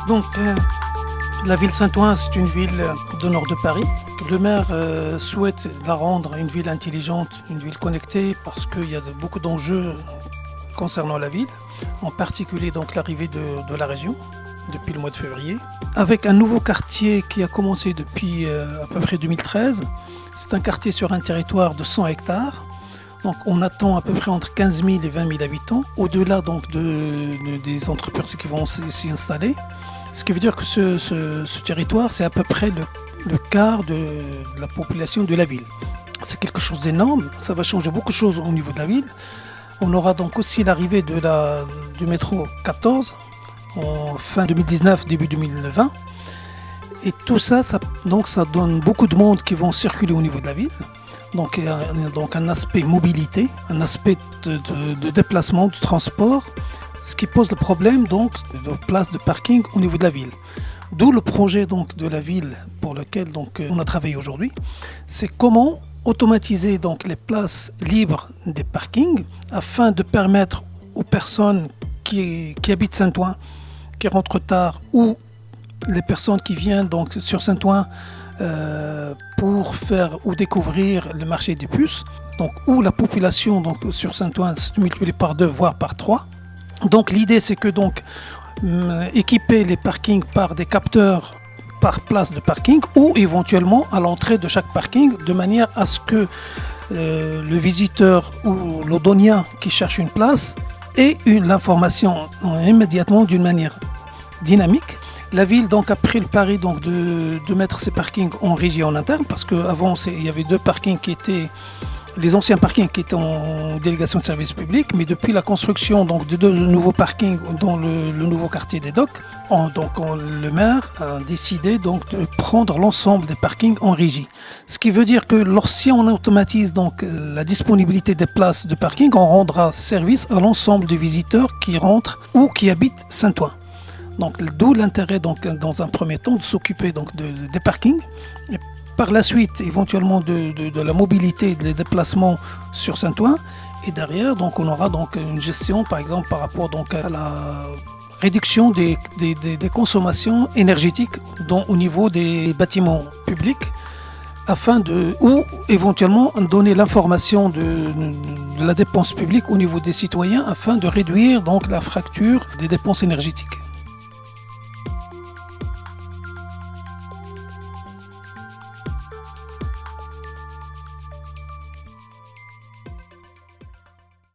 Donc, la ville Saint-Ouen, c'est une ville du nord de Paris. Le maire souhaite la rendre une ville intelligente, une ville connectée, parce qu'il y a beaucoup d'enjeux concernant la ville, en particulier donc l'arrivée de la région depuis le mois de février, avec un nouveau quartier qui a commencé depuis à peu près 2013. C'est un quartier sur un territoire de 100 hectares. Donc on attend à peu près entre 15 000 et 20 000 habitants, au-delà donc des entreprises qui vont s'y installer. Ce qui veut dire que ce territoire, c'est à peu près le quart de la population de la ville. C'est quelque chose d'énorme, ça va changer beaucoup de choses au niveau de la ville. On aura donc aussi l'arrivée du métro 14 en fin 2019, début 2020. Et tout ça, ça donne beaucoup de monde qui vont circuler au niveau de la ville. Donc un aspect mobilité, un aspect de déplacement, de transport, ce qui pose le problème donc de place de parking au niveau de la ville. D'où le projet donc de la ville pour lequel donc on a travaillé aujourd'hui, c'est comment automatiser donc les places libres des parkings afin de permettre aux personnes qui habitent Saint-Ouen, qui rentrent tard, ou les personnes qui viennent donc sur Saint-Ouen pour faire ou découvrir le marché des puces, donc où la population donc sur Saint-Ouen se multiplie par 2 voire par 3. Donc l'idée c'est que donc équiper les parkings par des capteurs par place de parking ou éventuellement à l'entrée de chaque parking, de manière à ce que le visiteur ou l'Audonien qui cherche une place ait l'information immédiatement d'une manière dynamique. La ville donc a pris le pari donc de mettre ces parkings en régie en interne, parce qu'avant il y avait 2 parkings qui étaient les anciens parkings qui étaient en délégation de service public, mais depuis la construction donc, de 2 nouveaux parkings dans le nouveau quartier des Docks, le maire a décidé donc, de prendre l'ensemble des parkings en régie. Ce qui veut dire que si on automatise donc, la disponibilité des places de parking, on rendra service à l'ensemble des visiteurs qui rentrent ou qui habitent Saint-Ouen. Donc, d'où l'intérêt donc, dans un premier temps de s'occuper donc, des parkings. Et par la suite, éventuellement, de la mobilité et des déplacements sur Saint-Ouen. Et derrière, donc, on aura donc une gestion, par exemple, par rapport donc, à la réduction des consommations énergétiques au niveau des bâtiments publics, ou éventuellement donner l'information de la dépense publique au niveau des citoyens afin de réduire donc, la fracture des dépenses énergétiques.